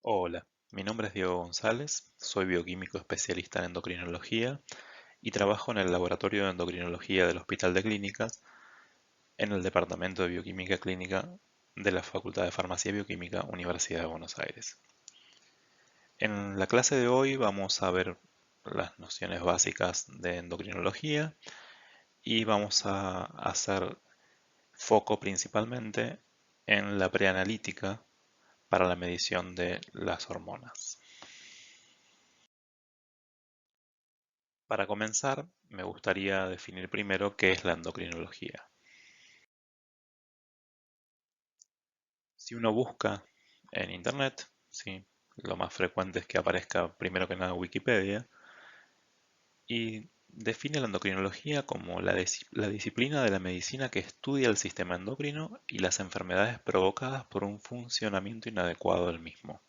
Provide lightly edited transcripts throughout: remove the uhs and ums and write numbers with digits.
Hola, mi nombre es Diego González, soy bioquímico especialista en endocrinología y trabajo en el Laboratorio de Endocrinología del Hospital de Clínicas en el Departamento de Bioquímica Clínica de la Facultad de Farmacia y Bioquímica, Universidad de Buenos Aires. En la clase de hoy vamos a ver las nociones básicas de endocrinología y vamos a hacer foco principalmente en la preanalítica para la medición de las hormonas. Para comenzar, me gustaría definir primero qué es la endocrinología. Si uno busca en Internet, ¿sí? Lo más frecuente es que aparezca primero que nada Wikipedia y define la endocrinología como la disciplina de la medicina que estudia el sistema endocrino y las enfermedades provocadas por un funcionamiento inadecuado del mismo.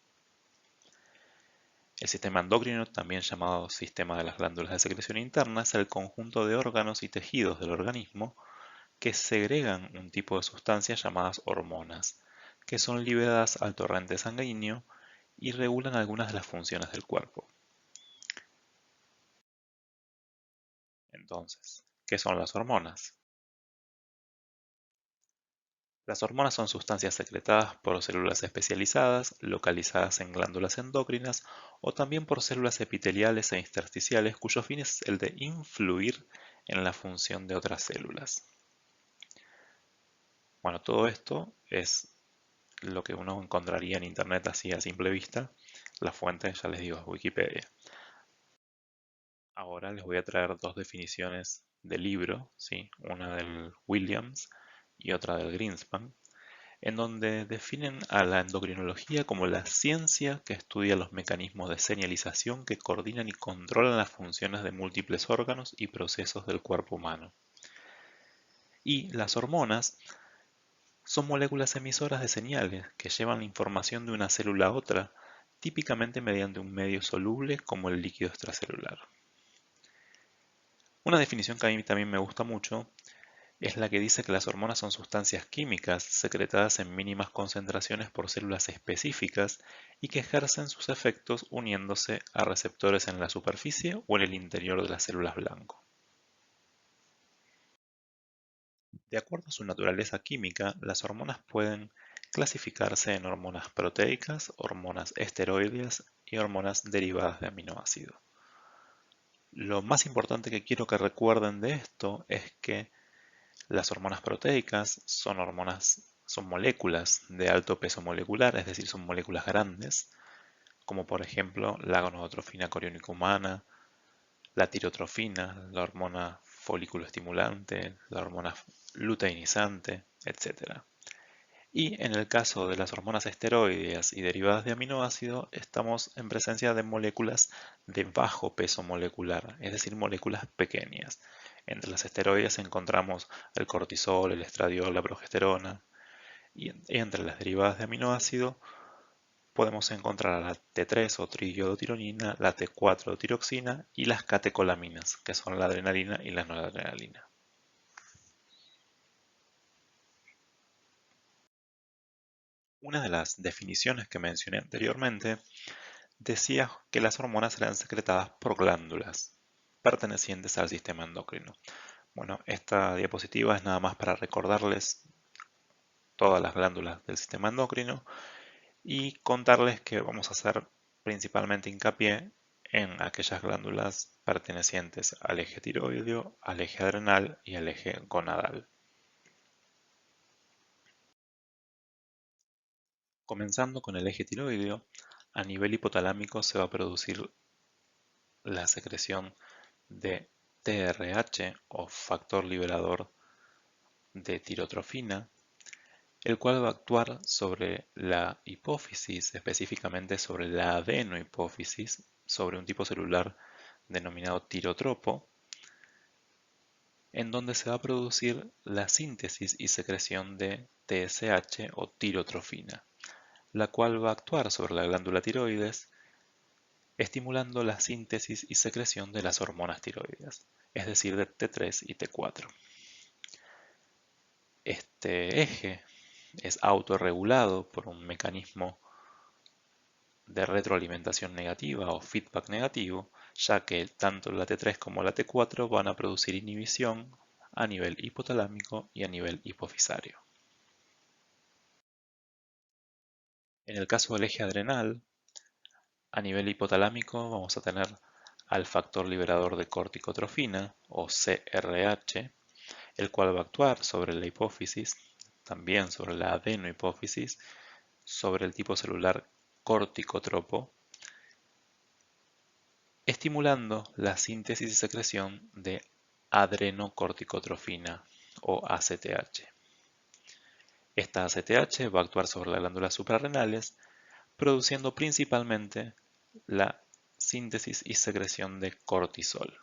El sistema endocrino, también llamado sistema de las glándulas de secreción interna, es el conjunto de órganos y tejidos del organismo que segregan un tipo de sustancias llamadas hormonas, que son liberadas al torrente sanguíneo y regulan algunas de las funciones del cuerpo. Entonces, ¿qué son las hormonas? Las hormonas son sustancias secretadas por células especializadas, localizadas en glándulas endocrinas o también por células epiteliales e intersticiales cuyo fin es el de influir en la función de otras células. Bueno, todo esto es lo que uno encontraría en internet así a simple vista. La fuente, ya les digo, es Wikipedia. Ahora les voy a traer dos definiciones de libro, ¿sí? Una del Williams y otra del Greenspan, en donde definen a la endocrinología como la ciencia que estudia los mecanismos de señalización que coordinan y controlan las funciones de múltiples órganos y procesos del cuerpo humano. Y las hormonas son moléculas emisoras de señales que llevan la información de una célula a otra, típicamente mediante un medio soluble como el líquido extracelular. Una definición que a mí también me gusta mucho es la que dice que las hormonas son sustancias químicas secretadas en mínimas concentraciones por células específicas y que ejercen sus efectos uniéndose a receptores en la superficie o en el interior de las células blanco. De acuerdo a su naturaleza química, las hormonas pueden clasificarse en hormonas proteicas, hormonas esteroideas y hormonas derivadas de aminoácidos. Lo más importante que quiero que recuerden de esto es que las hormonas proteicas son moléculas de alto peso molecular, es decir, son moléculas grandes, como por ejemplo la gonadotrofina coriónica humana, la tirotrofina, la hormona folículo estimulante, la hormona luteinizante, etc. Y en el caso de las hormonas esteroideas y derivadas de aminoácido, estamos en presencia de moléculas de bajo peso molecular, es decir, moléculas pequeñas. Entre las esteroides encontramos el cortisol, el estradiol, la progesterona, y entre las derivadas de aminoácido podemos encontrar a la T3 o triiodotironina, la T4 tiroxina y las catecolaminas, que son la adrenalina y la noradrenalina. Una de las definiciones que mencioné anteriormente decía que las hormonas eran secretadas por glándulas pertenecientes al sistema endocrino. Bueno, esta diapositiva es nada más para recordarles todas las glándulas del sistema endocrino y contarles que vamos a hacer principalmente hincapié en aquellas glándulas pertenecientes al eje tiroideo, al eje adrenal y al eje gonadal. Comenzando con el eje tiroideo, a nivel hipotalámico se va a producir la secreción de TRH o factor liberador de tirotrofina, el cual va a actuar sobre la hipófisis, específicamente sobre la adenohipófisis, sobre un tipo celular denominado tirotropo, en donde se va a producir la síntesis y secreción de TSH o tirotrofina, la cual va a actuar sobre la glándula tiroides, estimulando la síntesis y secreción de las hormonas tiroides, es decir, de T3 y T4. Este eje es autorregulado por un mecanismo de retroalimentación negativa o feedback negativo, ya que tanto la T3 como la T4 van a producir inhibición a nivel hipotalámico y a nivel hipofisario. En el caso del eje adrenal, a nivel hipotalámico vamos a tener al factor liberador de corticotrofina o CRH, el cual va a actuar sobre la hipófisis, también sobre la adenohipófisis, sobre el tipo celular corticotropo, estimulando la síntesis y secreción de adrenocorticotrofina o ACTH. Esta ACTH va a actuar sobre las glándulas suprarrenales, produciendo principalmente la síntesis y secreción de cortisol.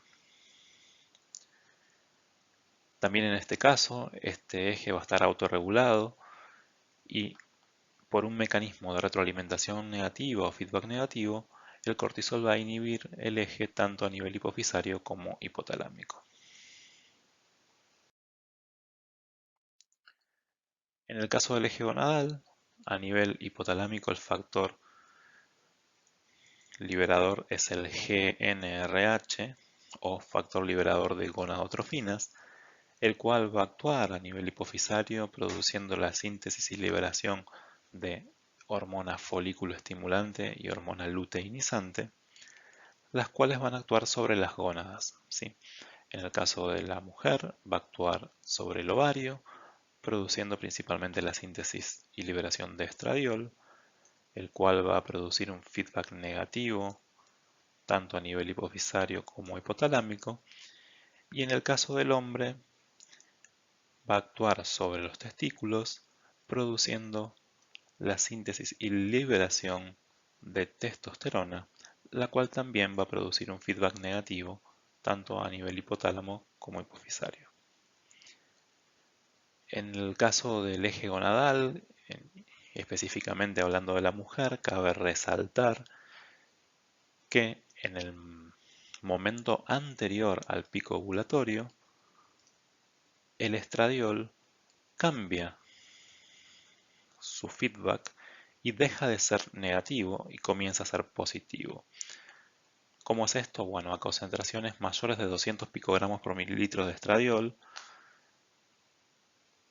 También en este caso, este eje va a estar autorregulado y por un mecanismo de retroalimentación negativa o feedback negativo, el cortisol va a inhibir el eje tanto a nivel hipofisario como hipotalámico. En el caso del eje gonadal, a nivel hipotalámico el factor liberador es el GnRH o factor liberador de gonadotrofinas, el cual va a actuar a nivel hipofisario produciendo la síntesis y liberación de hormona folículo estimulante y hormona luteinizante, las cuales van a actuar sobre las gónadas, ¿sí? En el caso de la mujer va a actuar sobre el ovario, produciendo principalmente la síntesis y liberación de estradiol, el cual va a producir un feedback negativo tanto a nivel hipofisario como hipotalámico, y en el caso del hombre va a actuar sobre los testículos, produciendo la síntesis y liberación de testosterona, la cual también va a producir un feedback negativo tanto a nivel hipotálamo como hipofisario. En el caso del eje gonadal, específicamente hablando de la mujer, cabe resaltar que en el momento anterior al pico ovulatorio, el estradiol cambia su feedback y deja de ser negativo y comienza a ser positivo. ¿Cómo es esto? Bueno, a concentraciones mayores de 200 picogramos por mililitro de estradiol,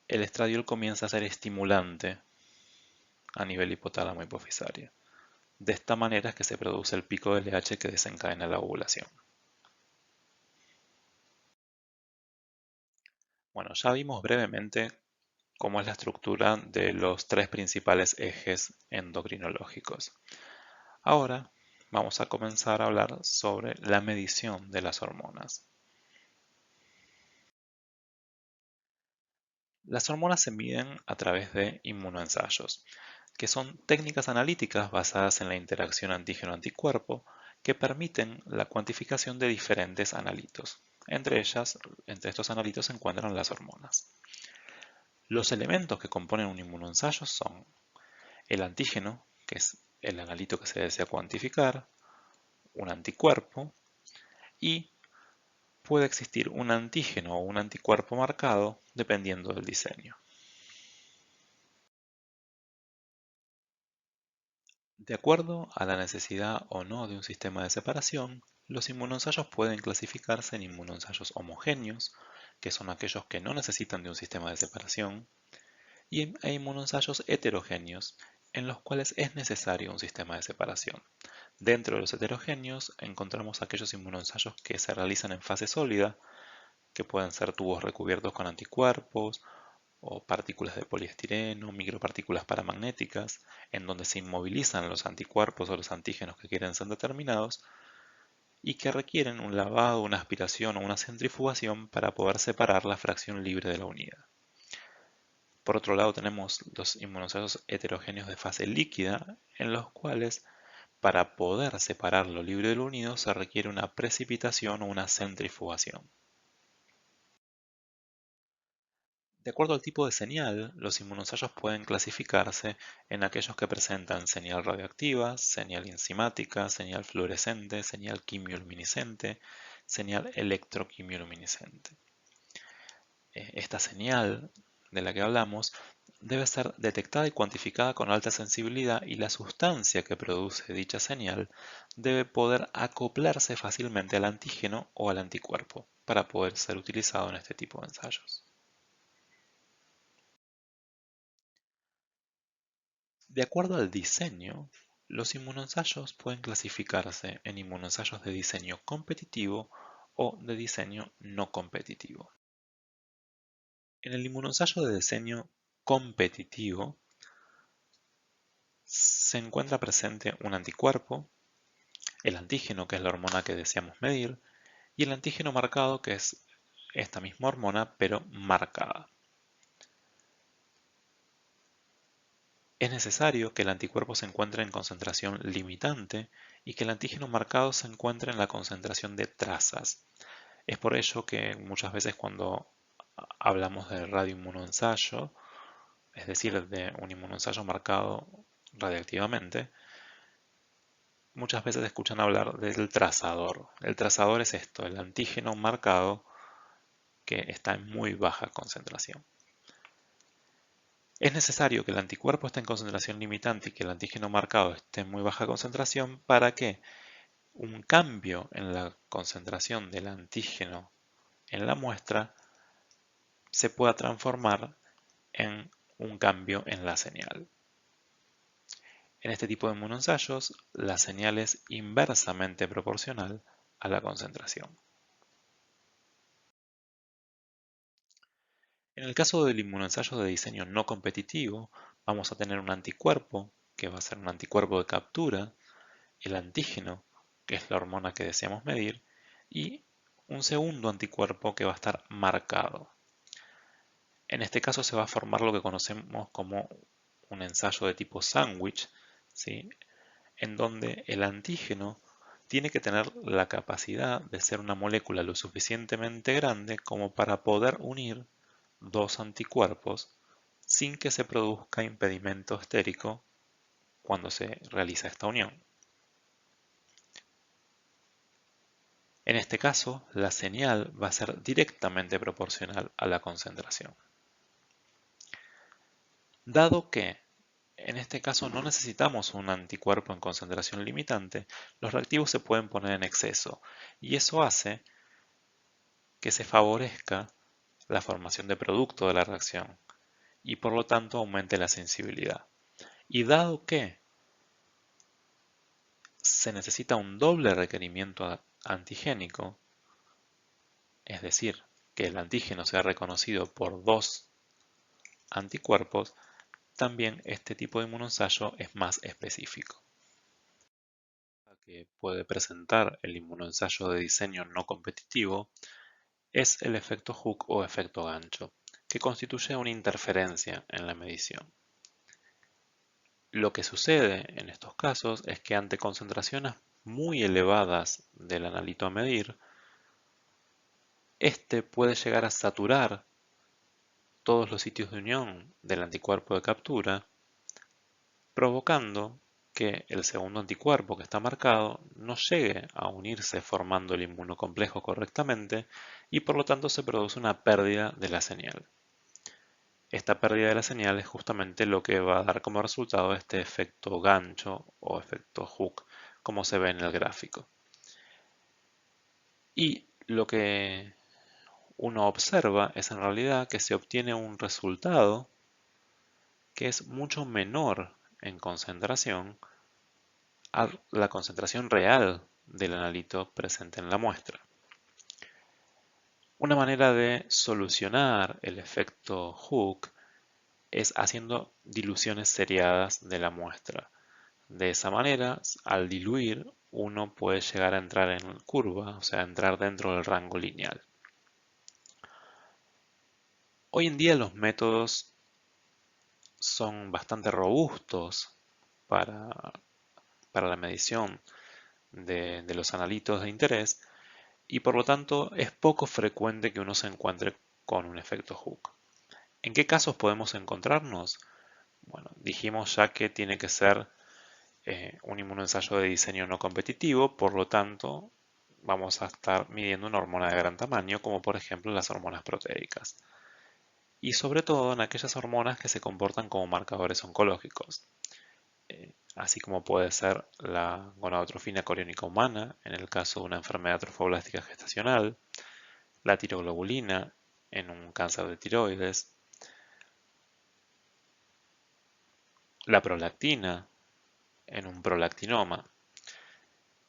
el estradiol comienza a ser estimulante a nivel hipotálamo hipofisario. De esta manera es que se produce el pico de LH que desencadena la ovulación. Bueno, ya vimos brevemente cómo es la estructura de los tres principales ejes endocrinológicos. Ahora vamos a comenzar a hablar sobre la medición de las hormonas. Las hormonas se miden a través de inmunoensayos, que son técnicas analíticas basadas en la interacción antígeno-anticuerpo que permiten la cuantificación de diferentes analitos. Entre estos analitos se encuentran las hormonas. Los elementos que componen un inmunoensayo son el antígeno, que es el analito que se desea cuantificar, un anticuerpo y puede existir un antígeno o un anticuerpo marcado dependiendo del diseño. De acuerdo a la necesidad o no de un sistema de separación, los inmunoensayos pueden clasificarse en inmunoensayos homogéneos, que son aquellos que no necesitan de un sistema de separación, e inmunoensayos heterogéneos, en los cuales es necesario un sistema de separación. Dentro de los heterogéneos encontramos aquellos inmunoensayos que se realizan en fase sólida, que pueden ser tubos recubiertos con anticuerpos o partículas de poliestireno, micropartículas paramagnéticas, en donde se inmovilizan los anticuerpos o los antígenos que quieren ser determinados y que requieren un lavado, una aspiración o una centrifugación para poder separar la fracción libre de la unidad. Por otro lado tenemos los inmunoensayos heterogéneos de fase líquida, en los cuales para poder separar lo libre de lo unido se requiere una precipitación o una centrifugación. De acuerdo al tipo de señal, los inmunoensayos pueden clasificarse en aquellos que presentan señal radioactiva, señal enzimática, señal fluorescente, señal quimioluminiscente, señal electroquimioluminiscente. Esta señal de la que hablamos debe ser detectada y cuantificada con alta sensibilidad y la sustancia que produce dicha señal debe poder acoplarse fácilmente al antígeno o al anticuerpo para poder ser utilizado en este tipo de ensayos. De acuerdo al diseño, los inmunoensayos pueden clasificarse en inmunoensayos de diseño competitivo o de diseño no competitivo. En el inmunoensayo de diseño competitivo se encuentra presente un anticuerpo, el antígeno, que es la hormona que deseamos medir, y el antígeno marcado, que es esta misma hormona, pero marcada. Es necesario que el anticuerpo se encuentre en concentración limitante y que el antígeno marcado se encuentre en la concentración de trazas. Es por ello que muchas veces cuando hablamos de radioinmunoensayo, es decir, de un inmunoensayo marcado radiactivamente, muchas veces escuchan hablar del trazador. El trazador es esto, el antígeno marcado que está en muy baja concentración. Es necesario que el anticuerpo esté en concentración limitante y que el antígeno marcado esté en muy baja concentración para que un cambio en la concentración del antígeno en la muestra se pueda transformar en un cambio en la señal. En este tipo de inmunoensayos, la señal es inversamente proporcional a la concentración. En el caso del inmunoensayo de diseño no competitivo, vamos a tener un anticuerpo, que va a ser un anticuerpo de captura, el antígeno, que es la hormona que deseamos medir, y un segundo anticuerpo que va a estar marcado. En este caso se va a formar lo que conocemos como un ensayo de tipo sándwich, ¿sí? En donde el antígeno tiene que tener la capacidad de ser una molécula lo suficientemente grande como para poder unir dos anticuerpos sin que se produzca impedimento estérico cuando se realiza esta unión. En este caso, la señal va a ser directamente proporcional a la concentración. Dado que en este caso no necesitamos un anticuerpo en concentración limitante, los reactivos se pueden poner en exceso y eso hace que se favorezca la formación de producto de la reacción y por lo tanto aumente la sensibilidad. Y dado que se necesita un doble requerimiento antigénico, es decir, que el antígeno sea reconocido por dos anticuerpos, también este tipo de inmunoensayo es más específico. Que puede presentar el inmunoensayo de diseño no competitivo es el efecto Hooke o efecto gancho, que constituye una interferencia en la medición. Lo que sucede en estos casos es que ante concentraciones muy elevadas del analito a medir, este puede llegar a saturar todos los sitios de unión del anticuerpo de captura, provocando que el segundo anticuerpo que está marcado no llegue a unirse formando el inmunocomplejo correctamente y por lo tanto se produce una pérdida de la señal. Esta pérdida de la señal es justamente lo que va a dar como resultado este efecto gancho o efecto Hooke, como se ve en el gráfico. Y lo que uno observa es en realidad que se obtiene un resultado que es mucho menor en concentración a la concentración real del analito presente en la muestra. Una manera de solucionar el efecto Hooke es haciendo diluciones seriadas de la muestra. De esa manera, al diluir, uno puede llegar a entrar en curva, o sea, entrar dentro del rango lineal. Hoy en día los métodos son bastante robustos para, la medición de los analitos de interés y por lo tanto es poco frecuente que uno se encuentre con un efecto Hooke. ¿En qué casos podemos encontrarnos? Bueno, dijimos ya que tiene que ser un inmunoensayo de diseño no competitivo, por lo tanto vamos a estar midiendo una hormona de gran tamaño, como por ejemplo las hormonas proteicas. y sobre todo en aquellas hormonas que se comportan como marcadores oncológicos, así como puede ser la gonadotrofina coriónica humana en el caso de una enfermedad trofoblástica gestacional, la tiroglobulina en un cáncer de tiroides, la prolactina en un prolactinoma.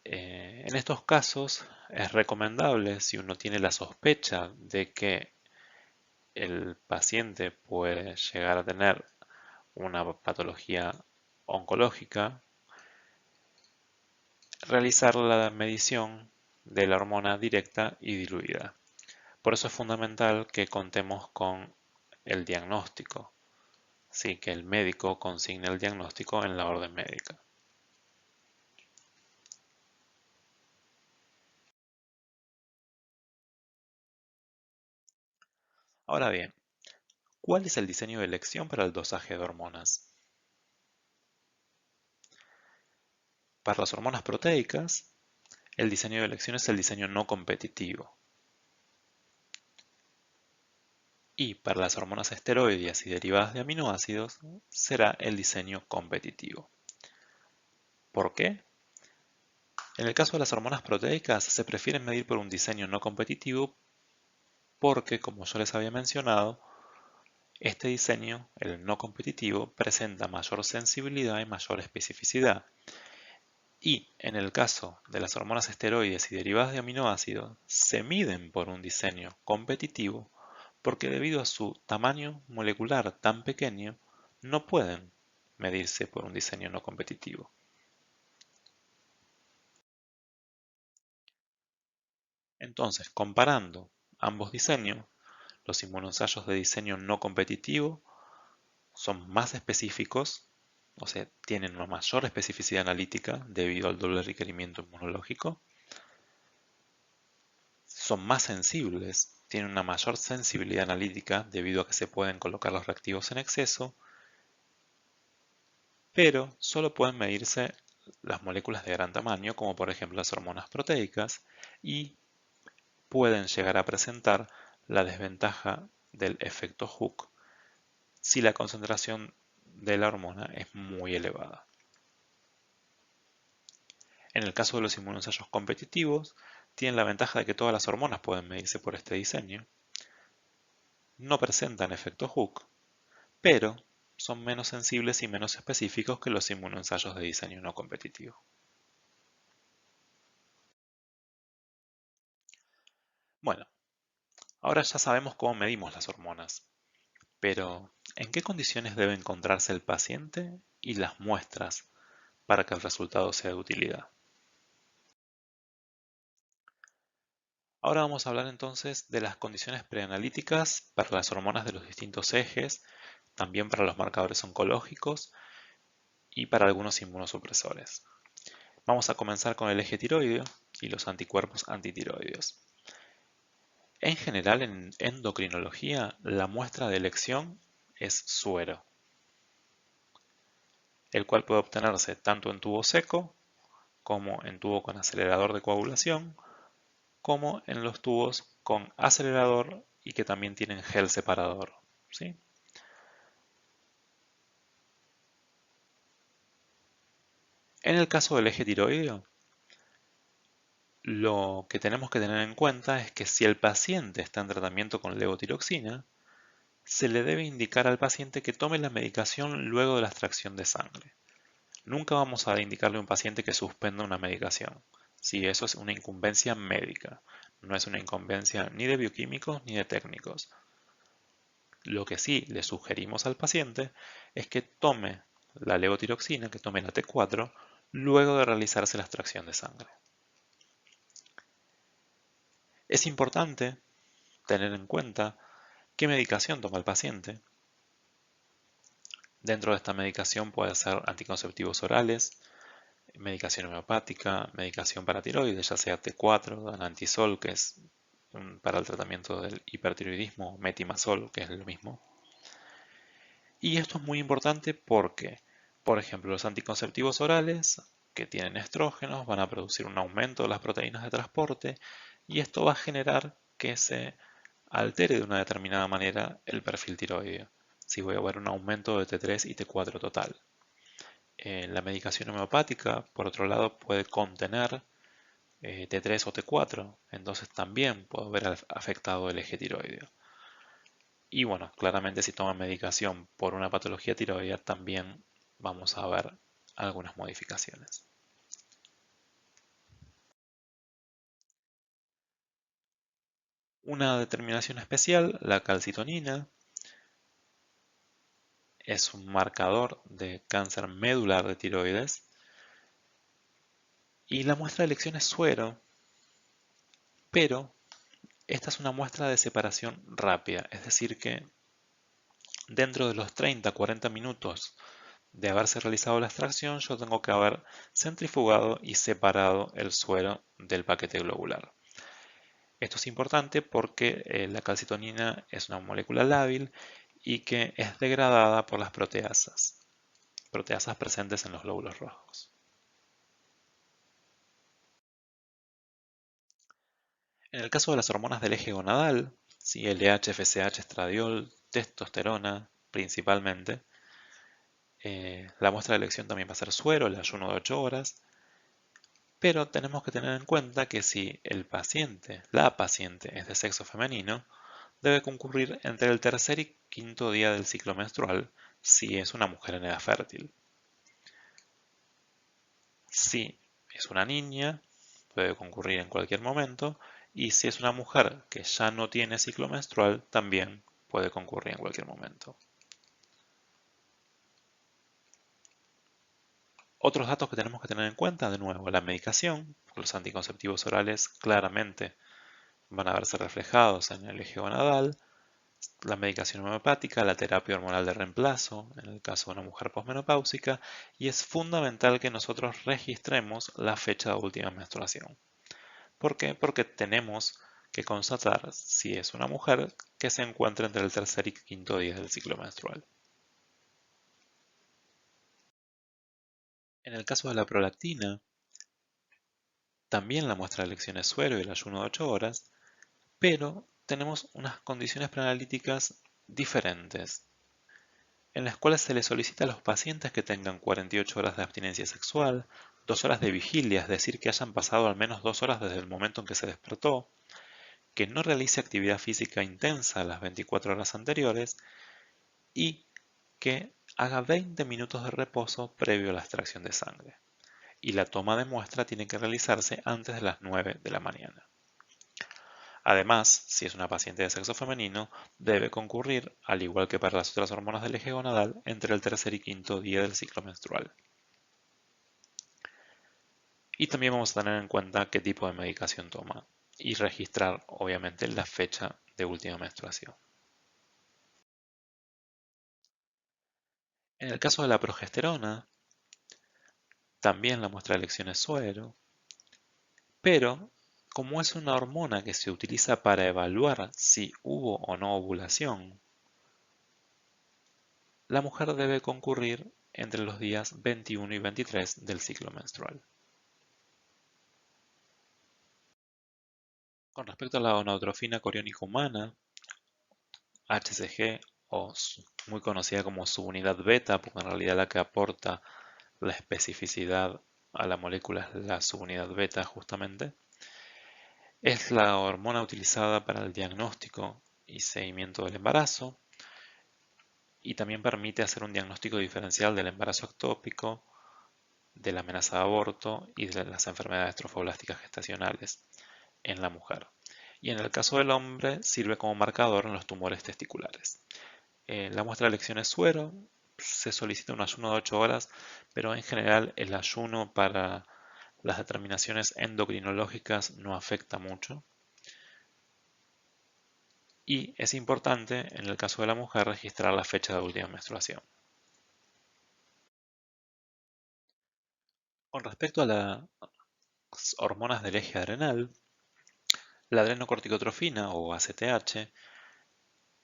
En estos casos es recomendable, si uno tiene la sospecha de que el paciente puede llegar a tener una patología oncológica, realizar la medición de la hormona directa y diluida. Por eso es fundamental que contemos con el diagnóstico, ¿sí? Que el médico consigne el diagnóstico en la orden médica. Ahora bien, ¿cuál es el diseño de elección para el dosaje de hormonas? Para las hormonas proteicas, el diseño de elección es el diseño no competitivo. Y para las hormonas esteroideas y derivadas de aminoácidos, será el diseño competitivo. ¿Por qué? En el caso de las hormonas proteicas, se prefiere medir por un diseño no competitivo porque, como yo les había mencionado, este diseño, el no competitivo, presenta mayor sensibilidad y mayor especificidad. Y en el caso de las hormonas esteroides y derivadas de aminoácidos, se miden por un diseño competitivo porque debido a su tamaño molecular tan pequeño, no pueden medirse por un diseño no competitivo. Entonces, comparando ambos diseños, los inmunoensayos de diseño no competitivo son más específicos, o sea, tienen una mayor especificidad analítica debido al doble requerimiento inmunológico, son más sensibles, tienen una mayor sensibilidad analítica debido a que se pueden colocar los reactivos en exceso, pero solo pueden medirse las moléculas de gran tamaño, como por ejemplo las hormonas proteicas, y pueden llegar a presentar la desventaja del efecto Hooke si la concentración de la hormona es muy elevada. En el caso de los inmunoensayos competitivos, tienen la ventaja de que todas las hormonas pueden medirse por este diseño, no presentan efecto Hooke, pero son menos sensibles y menos específicos que los inmunoensayos de diseño no competitivo. Bueno, ahora ya sabemos cómo medimos las hormonas, pero ¿en qué condiciones debe encontrarse el paciente y las muestras para que el resultado sea de utilidad? Ahora vamos a hablar entonces de las condiciones preanalíticas para las hormonas de los distintos ejes, también para los marcadores oncológicos y para algunos inmunosupresores. Vamos a comenzar con el eje tiroideo y los anticuerpos antitiroideos. En general, en endocrinología, la muestra de elección es suero, el cual puede obtenerse tanto en tubo seco como en tubo con acelerador de coagulación, como en los tubos con acelerador y que también tienen gel separador, ¿sí? En el caso del eje tiroideo, lo que tenemos que tener en cuenta es que si el paciente está en tratamiento con levotiroxina, se le debe indicar al paciente que tome la medicación luego de la extracción de sangre. Nunca vamos a indicarle a un paciente que suspenda una medicación. Si eso es una incumbencia médica, no es una incumbencia ni de bioquímicos ni de técnicos. Lo que sí le sugerimos al paciente es que tome la levotiroxina, que tome la T4, luego de realizarse la extracción de sangre. Es importante tener en cuenta qué medicación toma el paciente. Dentro de esta medicación puede ser anticonceptivos orales, medicación homeopática, medicación para tiroides, ya sea T4, danantisol, que es para el tratamiento del hipertiroidismo, metimazol, que es lo mismo. Y esto es muy importante porque, por ejemplo, los anticonceptivos orales que tienen estrógenos van a producir un aumento de las proteínas de transporte y esto va a generar que se altere de una determinada manera el perfil tiroideo. Si voy a ver un aumento de T3 y T4 total. La medicación homeopática, por otro lado, puede contener T3 o T4, entonces también puedo ver afectado el eje tiroideo. Y bueno, claramente si toman medicación por una patología tiroidea también vamos a ver algunas modificaciones. Una determinación especial, la calcitonina, es un marcador de cáncer medular de tiroides y la muestra de elección es suero, pero esta es una muestra de separación rápida, es decir que dentro de los 30-40 minutos de haberse realizado la extracción, yo tengo que haber centrifugado y separado el suero del paquete globular. Esto es importante porque la calcitonina es una molécula lábil y que es degradada por las proteasas presentes en los glóbulos rojos. En el caso de las hormonas del eje gonadal, LH, FSH, estradiol, testosterona principalmente, la muestra de elección también va a ser suero, el ayuno de 8 horas, pero tenemos que tener en cuenta que si la paciente es de sexo femenino, debe concurrir entre el tercer y quinto día del ciclo menstrual si es una mujer en edad fértil. Si es una niña, puede concurrir en cualquier momento, y si es una mujer que ya no tiene ciclo menstrual, también puede concurrir en cualquier momento. Otros datos que tenemos que tener en cuenta, de nuevo, la medicación, porque los anticonceptivos orales claramente van a verse reflejados en el eje gonadal, la medicación homeopática, la terapia hormonal de reemplazo, en el caso de una mujer posmenopáusica, y es fundamental que nosotros registremos la fecha de última menstruación. ¿Por qué? Porque tenemos que constatar si es una mujer que se encuentra entre el tercer y quinto día del ciclo menstrual. En el caso de la prolactina, también la muestra de elección es suero y el ayuno de 8 horas, pero tenemos unas condiciones preanalíticas diferentes, en las cuales se le solicita a los pacientes que tengan 48 horas de abstinencia sexual, 2 horas de vigilia, es decir, que hayan pasado al menos 2 horas desde el momento en que se despertó, que no realice actividad física intensa las 24 horas anteriores y que haga 20 minutos de reposo previo a la extracción de sangre. Y la toma de muestra tiene que realizarse antes de las 9 de la mañana. Además, si es una paciente de sexo femenino, debe concurrir, al igual que para las otras hormonas del eje gonadal, entre el tercer y quinto día del ciclo menstrual. Y también vamos a tener en cuenta qué tipo de medicación toma y registrar, obviamente, la fecha de última menstruación. En el caso de la progesterona, también la muestra de elección es suero, pero como es una hormona que se utiliza para evaluar si hubo o no ovulación, la mujer debe concurrir entre los días 21 y 23 del ciclo menstrual. Con respecto a la gonadotrofina coriónica humana, HCG, muy conocida como subunidad beta, porque en realidad la que aporta la especificidad a la molécula es la subunidad beta justamente, es la hormona utilizada para el diagnóstico y seguimiento del embarazo y también permite hacer un diagnóstico diferencial del embarazo ectópico, de la amenaza de aborto y de las enfermedades trofoblásticas gestacionales en la mujer. Y en el caso del hombre sirve como marcador en los tumores testiculares. La muestra de elección es suero, se solicita un ayuno de 8 horas, pero en general el ayuno para las determinaciones endocrinológicas no afecta mucho. Y es importante, en el caso de la mujer, registrar la fecha de última menstruación. Con respecto a las hormonas del eje adrenal, la adrenocorticotrofina o ACTH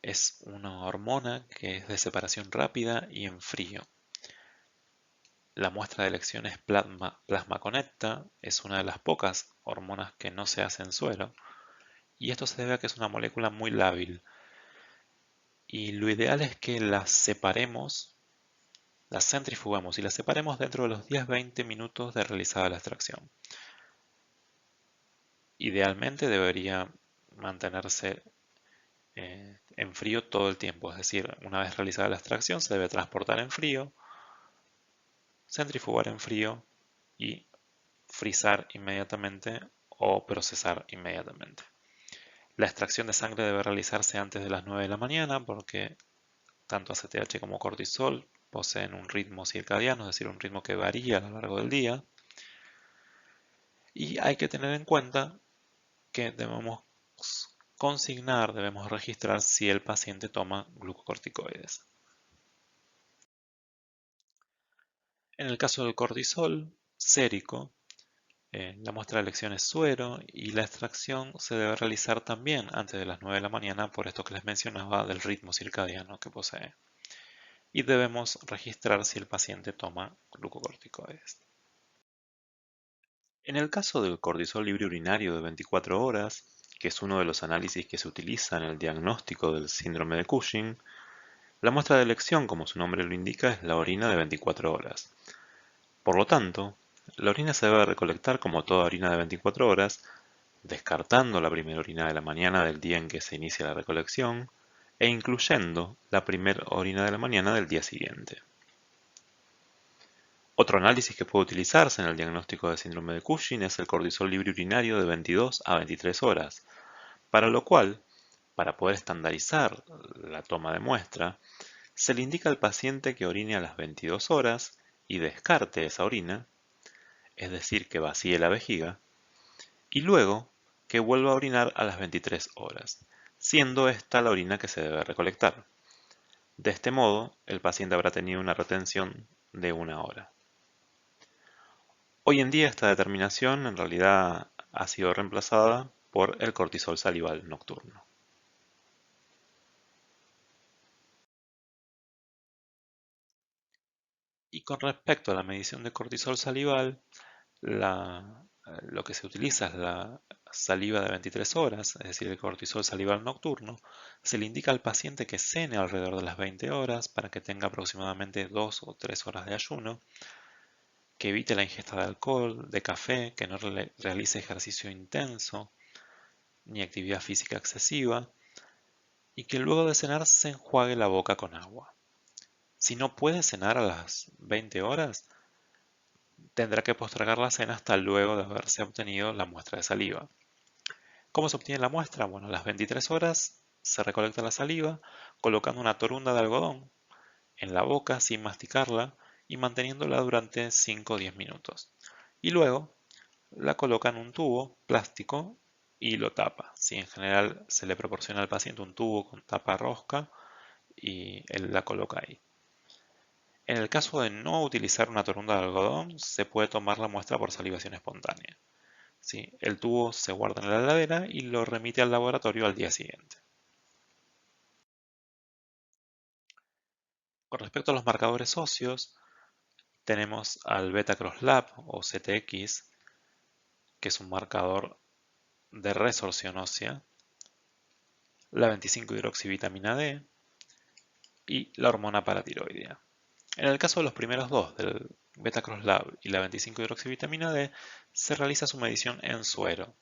es una hormona que es de separación rápida y en frío. La muestra de elección es plasma conecta, es una de las pocas hormonas que no se hace en suero y esto se debe a que es una molécula muy lábil. Y lo ideal es que las separemos, las centrifugamos y las separemos dentro de los 10-20 minutos de realizada la extracción. Idealmente debería mantenerse en frío todo el tiempo, es decir, una vez realizada la extracción se debe transportar en frío, centrifugar en frío y frizar inmediatamente o procesar inmediatamente. La extracción de sangre debe realizarse antes de las 9 de la mañana porque tanto ACTH como cortisol poseen un ritmo circadiano, es decir, un ritmo que varía a lo largo del día. Y hay que tener en cuenta que debemos consignar, debemos registrar si el paciente toma glucocorticoides. En el caso del cortisol sérico, la muestra de elección es suero y la extracción se debe realizar también antes de las 9 de la mañana por esto que les mencionaba del ritmo circadiano que posee. Y debemos registrar si el paciente toma glucocorticoides. En el caso del cortisol libre urinario de 24 horas, que es uno de los análisis que se utiliza en el diagnóstico del síndrome de Cushing, la muestra de elección, como su nombre lo indica, es la orina de 24 horas. Por lo tanto, la orina se debe recolectar como toda orina de 24 horas, descartando la primera orina de la mañana del día en que se inicia la recolección e incluyendo la primera orina de la mañana del día siguiente. Otro análisis que puede utilizarse en el diagnóstico de síndrome de Cushing es el cortisol libre urinario de 22 a 23 horas, para lo cual, para poder estandarizar la toma de muestra, se le indica al paciente que orine a las 22 horas y descarte esa orina, es decir, que vacíe la vejiga, y luego que vuelva a orinar a las 23 horas, siendo esta la orina que se debe recolectar. De este modo, el paciente habrá tenido una retención de 1 hora. Hoy en día esta determinación en realidad ha sido reemplazada por el cortisol salival nocturno. Y con respecto a la medición de cortisol salival, lo que se utiliza es la saliva de 23 horas, es decir, el cortisol salival nocturno. Se le indica al paciente que cene alrededor de las 20 horas para que tenga aproximadamente 2 o 3 horas de ayuno, que evite la ingesta de alcohol, de café, que no realice ejercicio intenso ni actividad física excesiva y que luego de cenar se enjuague la boca con agua. Si no puede cenar a las 20 horas, tendrá que postergar la cena hasta luego de haberse obtenido la muestra de saliva. ¿Cómo se obtiene la muestra? Bueno, a las 23 horas se recolecta la saliva colocando una torunda de algodón en la boca sin masticarla y manteniéndola durante 5 o 10 minutos. Y luego la coloca en un tubo plástico y lo tapa. Si en general se le proporciona al paciente un tubo con tapa rosca y él la coloca ahí. En el caso de no utilizar una torunda de algodón, se puede tomar la muestra por salivación espontánea. ¿Sí? El tubo se guarda en la heladera y lo remite al laboratorio al día siguiente. Con respecto a los marcadores óseos, tenemos al beta-crosslab o CTX, que es un marcador de resorción ósea, la 25-hidroxivitamina D y la hormona paratiroidea. En el caso de los primeros dos, del beta-crosslab y la 25-hidroxivitamina D, se realiza su medición en suero.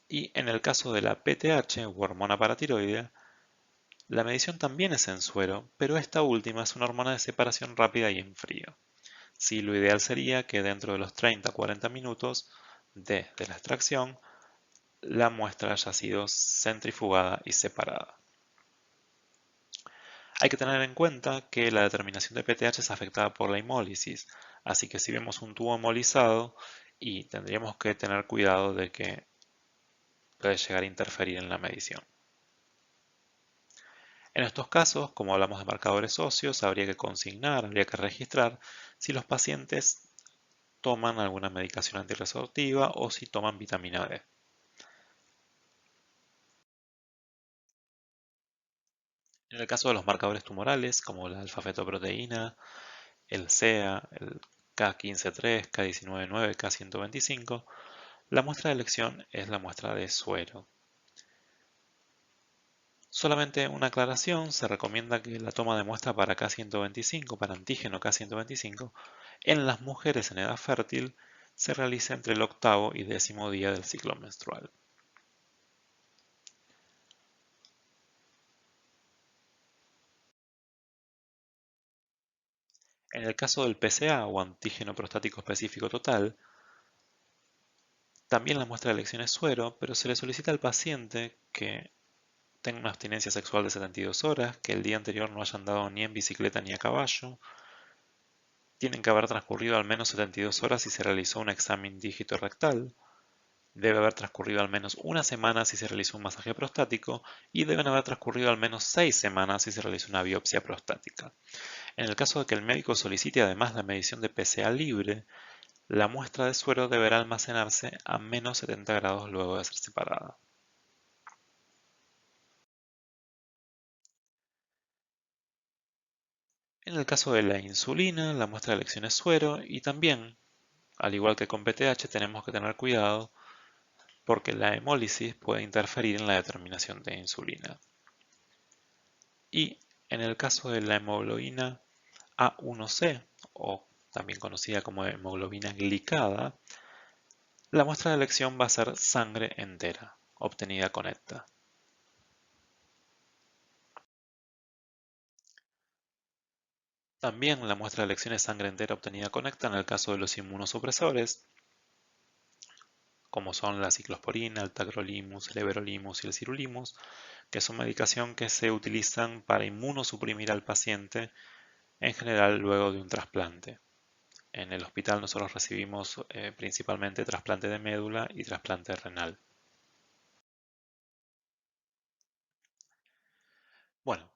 Y en el caso de la PTH o hormona paratiroidea, la medición también es en suero, pero esta última es una hormona de separación rápida y en frío. Sí, lo ideal sería que dentro de los 30-40 minutos de la extracción, la muestra haya sido centrifugada y separada. Hay que tener en cuenta que la determinación de PTH es afectada por la hemólisis, así que si vemos un tubo hemolizado y tendríamos que tener cuidado de que puede llegar a interferir en la medición. En estos casos, como hablamos de marcadores óseos, habría que consignar, habría que registrar si los pacientes toman alguna medicación antirresortiva o si toman vitamina D. En el caso de los marcadores tumorales, como la alfa-fetoproteína, el CEA, el K15-3, K19-9, K125, la muestra de elección es la muestra de suero. Solamente una aclaración, se recomienda que la toma de muestra para K125, para antígeno K125, en las mujeres en edad fértil se realice entre el octavo y 10º día del ciclo menstrual. En el caso del PSA o antígeno prostático específico total, también la muestra de elección es suero, pero se le solicita al paciente que tenga una abstinencia sexual de 72 horas, que el día anterior no haya andado ni en bicicleta ni a caballo. Tienen que haber transcurrido al menos 72 horas si se realizó un examen dígito rectal. Debe haber transcurrido al menos una semana si se realizó un masaje prostático y deben haber transcurrido al menos 6 semanas si se realizó una biopsia prostática. En el caso de que el médico solicite además la medición de PSA libre, la muestra de suero deberá almacenarse a menos 70 grados luego de ser separada. En el caso de la insulina, la muestra de elección es suero y también, al igual que con PTH, tenemos que tener cuidado porque la hemólisis puede interferir en la determinación de insulina. Y en el caso de la hemoglobina A1C, o también conocida como hemoglobina glicada, la muestra de elección va a ser sangre entera, obtenida con ECTA. También la muestra de elección es sangre entera obtenida con ECTA en el caso de los inmunosupresores, como son la ciclosporina, el tacrolimus, el everolimus y el sirolimus, que son medicación que se utilizan para inmunosuprimir al paciente, en general luego de un trasplante. En el hospital nosotros recibimos principalmente trasplante de médula y trasplante renal. Bueno,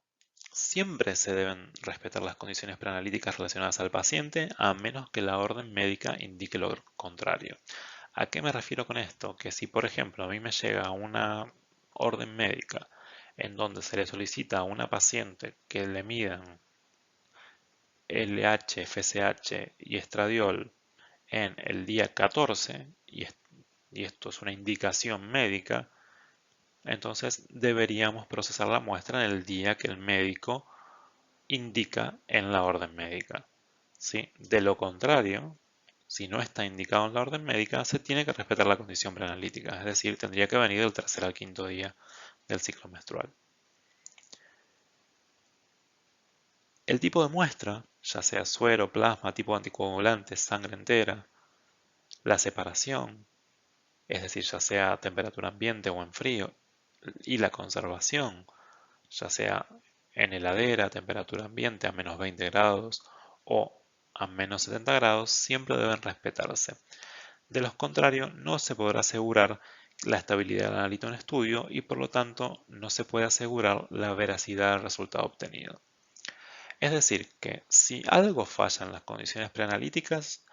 siempre se deben respetar las condiciones preanalíticas relacionadas al paciente, a menos que la orden médica indique lo contrario. ¿A qué me refiero con esto? Que si, por ejemplo, a mí me llega una orden médica en donde se le solicita a una paciente que le midan LH, FSH y estradiol en el día 14, y esto es una indicación médica, entonces deberíamos procesar la muestra en el día que el médico indica en la orden médica. ¿Sí? De lo contrario, si no está indicado en la orden médica, se tiene que respetar la condición preanalítica, es decir, tendría que venir del tercer al quinto día del ciclo menstrual. El tipo de muestra, ya sea suero, plasma, tipo anticoagulante, sangre entera, la separación, es decir, ya sea a temperatura ambiente o en frío, y la conservación, ya sea en heladera a temperatura ambiente a menos 20 grados o a menos 70 grados, siempre deben respetarse. De lo contrario, no se podrá asegurar la estabilidad del analito en estudio y por lo tanto no se puede asegurar la veracidad del resultado obtenido. Es decir, que si algo falla en las condiciones preanalíticas,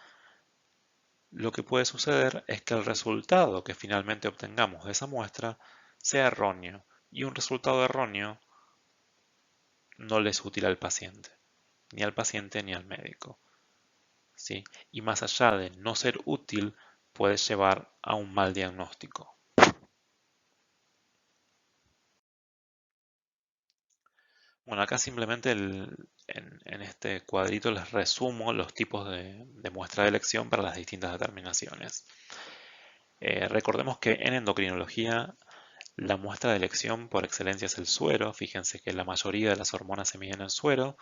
lo que puede suceder es que el resultado que finalmente obtengamos de esa muestra sea erróneo, y un resultado erróneo no le es útil al paciente, ni al paciente ni al médico. ¿Sí? Y más allá de no ser útil, puede llevar a un mal diagnóstico. Bueno, acá simplemente en este cuadrito les resumo los tipos de muestra de elección para las distintas determinaciones. Recordemos que en endocrinología la muestra de elección por excelencia es el suero. Fíjense que la mayoría de las hormonas se miden en suero,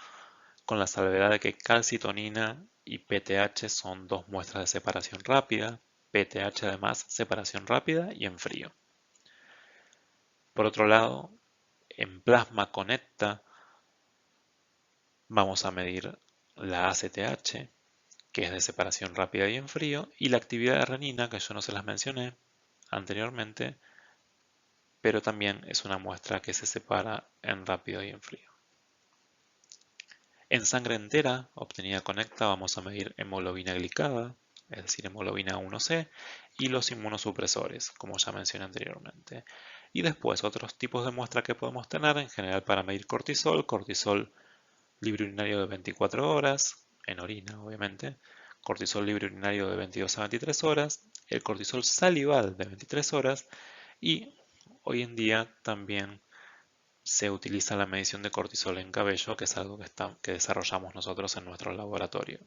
con la salvedad de que calcitonina y PTH son dos muestras de separación rápida. PTH además separación rápida y en frío. Por otro lado, en plasma conecta vamos a medir la ACTH, que es de separación rápida y en frío, y la actividad de renina, que yo no se las mencioné anteriormente, pero también es una muestra que se separa en rápido y en frío. En sangre entera, obtenida con ECTA, vamos a medir hemoglobina glicada, es decir, hemoglobina 1C, y los inmunosupresores, como ya mencioné anteriormente. Y después otros tipos de muestra que podemos tener, en general para medir cortisol, cortisol libre urinario de 24 horas, en orina obviamente, cortisol libre urinario de 22 a 23 horas, el cortisol salival de 23 horas y hoy en día también se utiliza la medición de cortisol en cabello, que es algo que desarrollamos nosotros en nuestro laboratorio.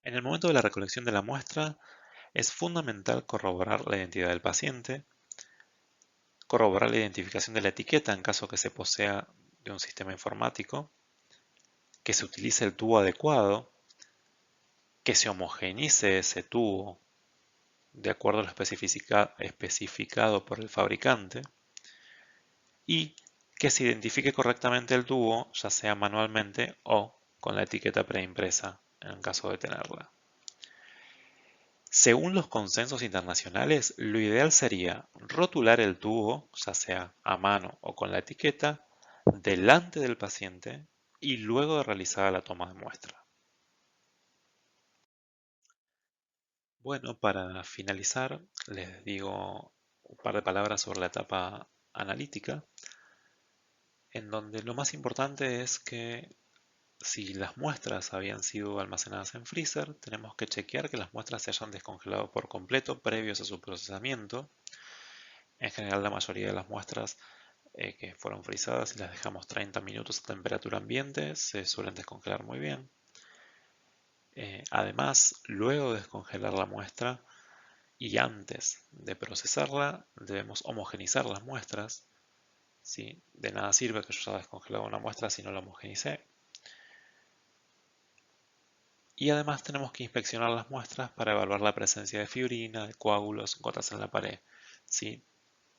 En el momento de la recolección de la muestra, es fundamental corroborar la identidad del paciente, corroborar la identificación de la etiqueta en caso que se posea de un sistema informático, que se utilice el tubo adecuado, que se homogeneice ese tubo de acuerdo a lo especificado por el fabricante y que se identifique correctamente el tubo, ya sea manualmente o con la etiqueta preimpresa en caso de tenerla. Según los consensos internacionales, lo ideal sería rotular el tubo, ya sea a mano o con la etiqueta, delante del paciente y luego de realizada la toma de muestra. Bueno, para finalizar, les digo un par de palabras sobre la etapa analítica, en donde lo más importante es que si las muestras habían sido almacenadas en freezer, tenemos que chequear que las muestras se hayan descongelado por completo previos a su procesamiento. En general, la mayoría de las muestras que fueron frisadas y las dejamos 30 minutos a temperatura ambiente se suelen descongelar muy bien. Además, luego de descongelar la muestra y antes de procesarla, debemos homogenizar las muestras. ¿Sí? De nada sirve que yo haya descongelado una muestra si no la homogenicé. Y además tenemos que inspeccionar las muestras para evaluar la presencia de fibrina, de coágulos, gotas en la pared. ¿Sí?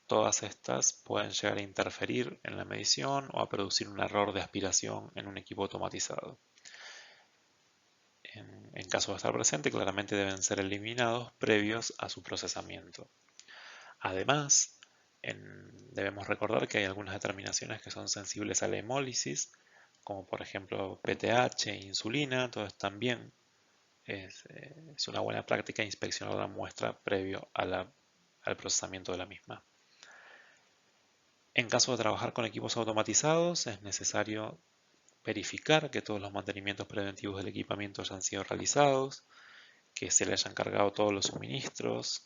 Todas estas pueden llegar a interferir en la medición o a producir un error de aspiración en un equipo automatizado. En caso de estar presente, claramente deben ser eliminados previos a su procesamiento. Además, debemos recordar que hay algunas determinaciones que son sensibles a la hemólisis, como por ejemplo PTH e insulina, entonces también es una buena práctica inspeccionar la muestra previo al procesamiento de la misma. En caso de trabajar con equipos automatizados, es necesario verificar que todos los mantenimientos preventivos del equipamiento hayan sido realizados, que se le hayan cargado todos los suministros,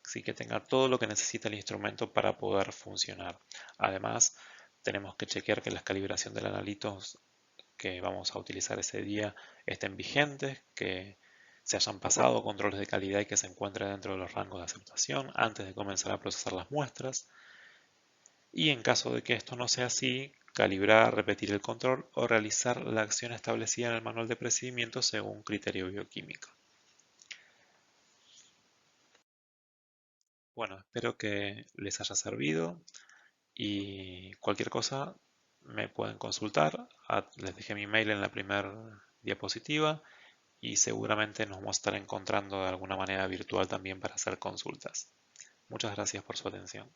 sí que tenga todo lo que necesita el instrumento para poder funcionar. Además, tenemos que chequear que la calibración del analitos que vamos a utilizar ese día estén vigentes, que se hayan pasado controles de calidad y que se encuentre dentro de los rangos de aceptación antes de comenzar a procesar las muestras. Y en caso de que esto no sea así, calibrar, repetir el control o realizar la acción establecida en el manual de procedimiento según criterio bioquímico. Bueno, espero que les haya servido y cualquier cosa me pueden consultar. Les dejé mi mail en la primera diapositiva y seguramente nos vamos a estar encontrando de alguna manera virtual también para hacer consultas. Muchas gracias por su atención.